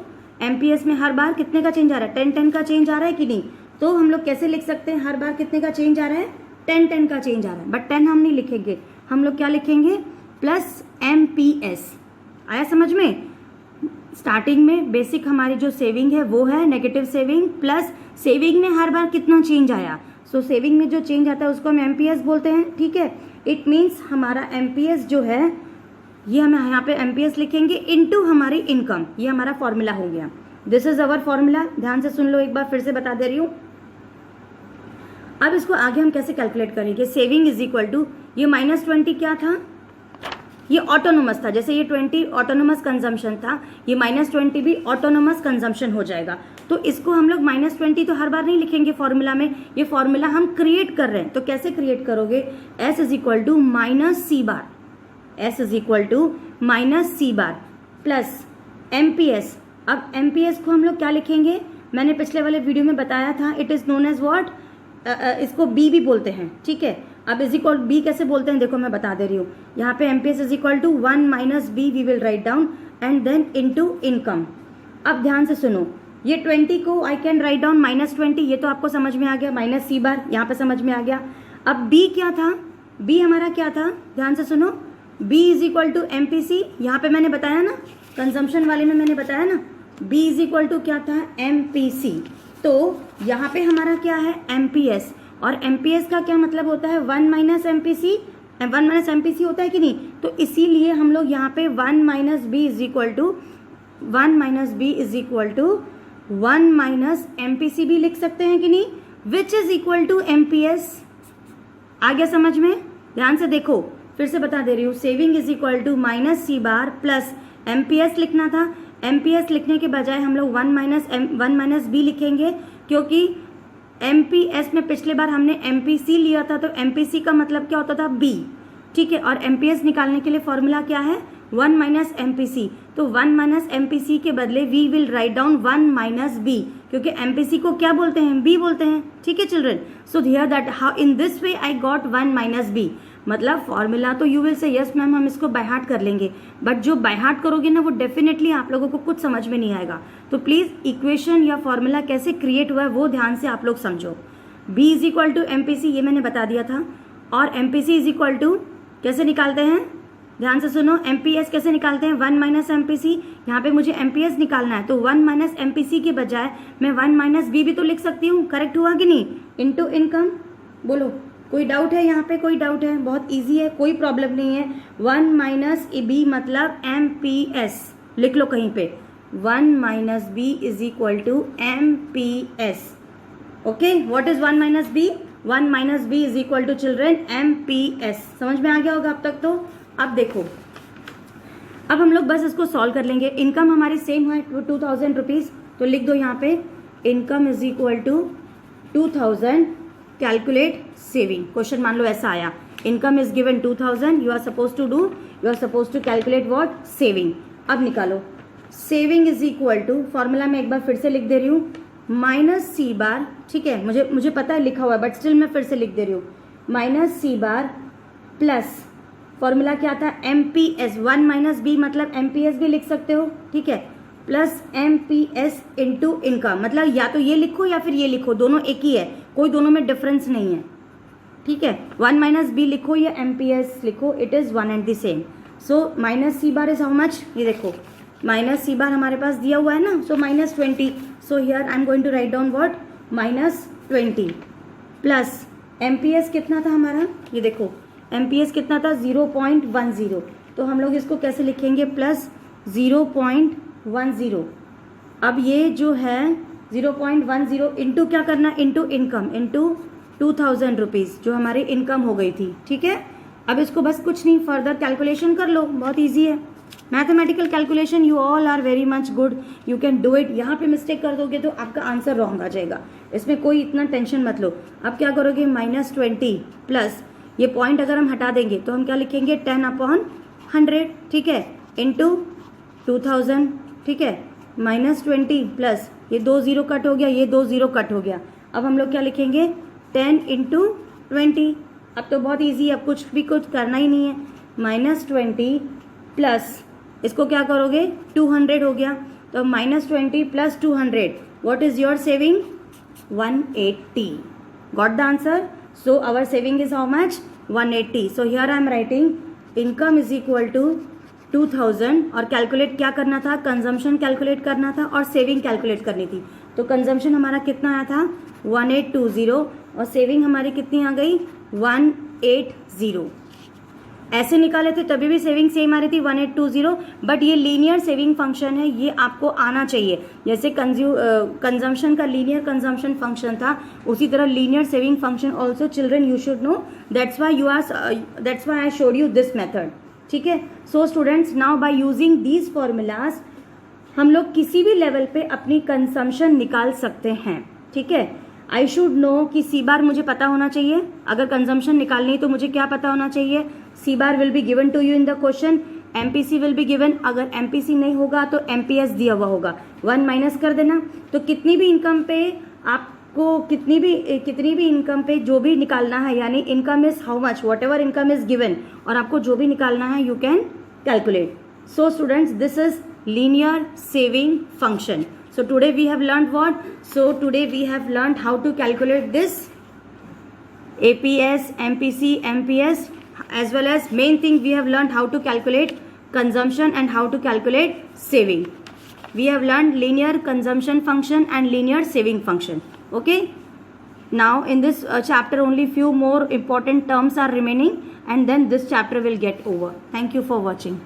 MPS में हर बार कितने का चेंज आ रहा है, 10 का चेंज आ रहा है कि नहीं। तो हम लोग कैसे लिख सकते हैं, हर बार कितने का चेंज आ रहा है, 10 का चेंज आ रहा है, बट 10 हम नहीं लिखेंगे, हम लोग क्या लिखेंगे, प्लस MPS। आया समझ में? स्टार्टिंग में बेसिक हमारी जो सेविंग है वो है नेगेटिव सेविंग, प्लस सेविंग में हर बार कितना चेंज आया, सो सेविंग में जो चेंज आता है उसको हम MPS बोलते हैं, ठीक है। इट मीन्स हमारा MPS जो है, ये हम यहाँ पे MPS लिखेंगे इनटू हमारी इनकम, ये हमारा फॉर्मूला हो गया। दिस इज अवर फॉर्मूला, ध्यान से सुन लो, एक बार फिर से बता दे रही हूँ। अब इसको आगे हम कैसे कैलकुलेट करेंगे, सेविंग इज इक्वल टू, ये -20 क्या था, ये ऑटोनोमस था, जैसे ये 20 ऑटोनोमस कंजम्पशन था, ये -20 भी ऑटोनोमस कंजम्पशन हो जाएगा। तो इसको हम लोग -20 तो हर बार नहीं लिखेंगे फॉर्मूला में, ये फॉर्मूला हम क्रिएट कर रहे हैं। तो कैसे क्रिएट करोगे, S is equal to -C bar, S is equal to -C bar plus MPS। अब MPS को हम लोग क्या लिखेंगे, मैंने पिछले वाले वीडियो में बताया था, it is known as what, इसको B भी बोलते हैं, ठीक है। अब इज इक्वल B कैसे बोलते हैं, देखो मैं बता दे रही हूँ। यहाँ पे MPS is equal to 1 - B we will write down and then into income. अब ध्यान से सुनो, ये 20 को आई कैन राइट डाउन -20, ये तो आपको समझ में आ गया, -C बार यहाँ पे समझ में आ गया। अब B क्या था, B हमारा क्या था, ध्यान से सुनो, B is equal to MPC, यहाँ पे मैंने बताया ना, कंजम्पशन वाले में मैंने बताया ना, B इज इक्वल टू क्या था, MPC। तो यहाँ पे हमारा क्या है, MPS, और MPS का क्या मतलब होता है, 1 - MPC, 1 - MPC होता है कि नहीं। तो इसीलिए हम लोग यहाँ पे 1 - B is equal to 1 - B is equal to 1 - MPC भी लिख सकते हैं कि नहीं, which is equal to MPS। आ गया समझ में? ध्यान से देखो, फिर से बता दे रही हूँ, saving is equal to -C bar plus MPS लिखना था। MPS लिखने के बजाय हम लोग 1 - B लिखेंगे, क्योंकि MPS में पिछले बार हमने MPC लिया था, तो MPC का मतलब क्या होता था, B, ठीक है। और MPS निकालने के लिए फॉर्मूला क्या है, 1 - MPC। तो 1 - MPC के बदले we will write down 1 - B, क्योंकि MPC को क्या बोलते हैं, B बोलते हैं, ठीक है children. So here that how in this way I got 1 - B, मतलब फॉर्मूला तो यू विल से यस मैम हम इसको बाय हार्ट कर लेंगे, बट जो बाय हार्ट करोगे ना वो डेफिनेटली आप लोगों को कुछ समझ में नहीं आएगा। तो प्लीज इक्वेशन या फॉर्मूला कैसे क्रिएट हुआ है वो ध्यान से आप लोग समझो। B is equal to MPC, ये मैंने बता दिया था, और MPC इज इक्वल टू कैसे निकालते हैं, ध्यान से सुनो, MPS कैसे निकालते हैं, 1 - MPC। यहाँ पे मुझे MPS निकालना है, तो 1 - MPC के बजाय मैं 1 - B भी तो लिख सकती हूँ, करेक्ट हुआ कि नहीं, इनटू इनकम। बोलो कोई डाउट है यहाँ पे, कोई डाउट है, बहुत इजी है, कोई प्रॉब्लम नहीं है। 1 - B मतलब MPS, लिख लो कहीं पे, 1 - B is equal to MPS। Okay, what is 1 - B, 1 - B is equal to children MPS। समझ में आ गया होगा अब तक तो। अब देखो, अब हम लोग बस इसको सॉल्व कर लेंगे। इनकम हमारी सेम है 2000 रुपीज, तो लिख दो यहाँ पे income is equal to 2000 calculate saving. Question मान लो ऐसा आया, income is given 2000, you are suppose to calculate what, saving. अब निकालो, saving is equal to, formula में एक बार फिर से लिख दे रही हूँ, माइनस सी बार, ठीक है, मुझे पता है लिखा हुआ है बट स्टिल मैं फिर से लिख दे रही हूँ, माइनस सी बार प्लस फॉर्मूला क्या था, MPS, 1 माइनस बी मतलब MPS भी लिख सकते हो, ठीक है, प्लस MPS इंटू इनकम, मतलब या तो ये लिखो या फिर ये लिखो, दोनों एक ही है, कोई दोनों में डिफरेंस नहीं है, ठीक है, 1 माइनस बी लिखो या MPS लिखो, it is one and the same. So minus C bar is how much, ये देखो माइनस सी बार हमारे पास दिया हुआ है ना, so -20, so here I am going to write down what, -20 plus MPS कितना था हमारा, ये देखो MPS कितना था, 0.10, तो हम लोग इसको कैसे लिखेंगे, प्लस 0.10। अब ये जो है 0.10 इंटू क्या करना, इंटू इनकम, इंटू 2000 रुपीज़ जो हमारी इनकम हो गई थी, ठीक है। अब इसको बस कुछ नहीं, फर्दर कैलकुलेशन कर लो, बहुत ईजी है, mathematical calculation, you all are very much good, you can do it. यहाँ पे मिस्टेक कर दोगे तो आपका आंसर रॉन्ग आ जाएगा, इसमें कोई इतना टेंशन मत लो। अब क्या करोगे, -20 प्लस ये पॉइंट अगर हम हटा देंगे तो हम क्या लिखेंगे, 10/100, ठीक है, इंटू 2000, ठीक है, -20 प्लस ये 2 0 कट हो गया, ये 2 0 कट हो गया। अब हम लोग क्या लिखेंगे, 10 इंटू 20। अब तो बहुत ईजी है, अब कुछ करना ही नहीं है, -20 प्लस इसको क्या करोगे, 200 हो गया, तो -20 plus 200, what is your saving, 180। Got the answer? So our saving is how much, 180. So here I am writing income is equal to 2000 और कैलकुलेट क्या करना था, कंजम्पशन कैलकुलेट करना था और सेविंग कैलकुलेट करनी थी। तो कंजम्पशन हमारा कितना आया था, 1820 और सेविंग हमारी कितनी आ गई, 180। ऐसे निकाले थे तभी भी सेविंग सेम आ रही थी, 1820, बट ये लीनियर सेविंग फंक्शन है, ये आपको आना चाहिए। जैसे कंजम्पशन का लीनियर कंजम्पशन फंक्शन था, उसी तरह linear saving function also children you should know, that's why I showed you this method, ठीक है। So students, now by using these formulas हम लोग किसी भी लेवल पे अपनी कंजम्पशन निकाल सकते हैं, ठीक है। आई शुड नो कि सी बार मुझे पता होना चाहिए, अगर कंजम्पशन निकालनी है तो मुझे क्या पता होना चाहिए, C bar will be given to you in the question, MPC will be given, अगर MPC नहीं होगा तो MPS दिया हुआ होगा, 1 माइनस कर देना। तो कितनी भी इनकम पे आपको कितनी भी इनकम पे जो भी निकालना है, यानी income is how much, what ever income is given, और आपको जो भी निकालना है you can calculate. So students, this is linear saving function. So today we have learned what? So today we have learned how to calculate this APS, MPC, MPS, as well as main thing we have learned how to calculate consumption and how to calculate saving. We have learned linear consumption function and linear saving function. Okay? Now in this chapter only few more important terms are remaining and then this chapter will get over. Thank you for watching.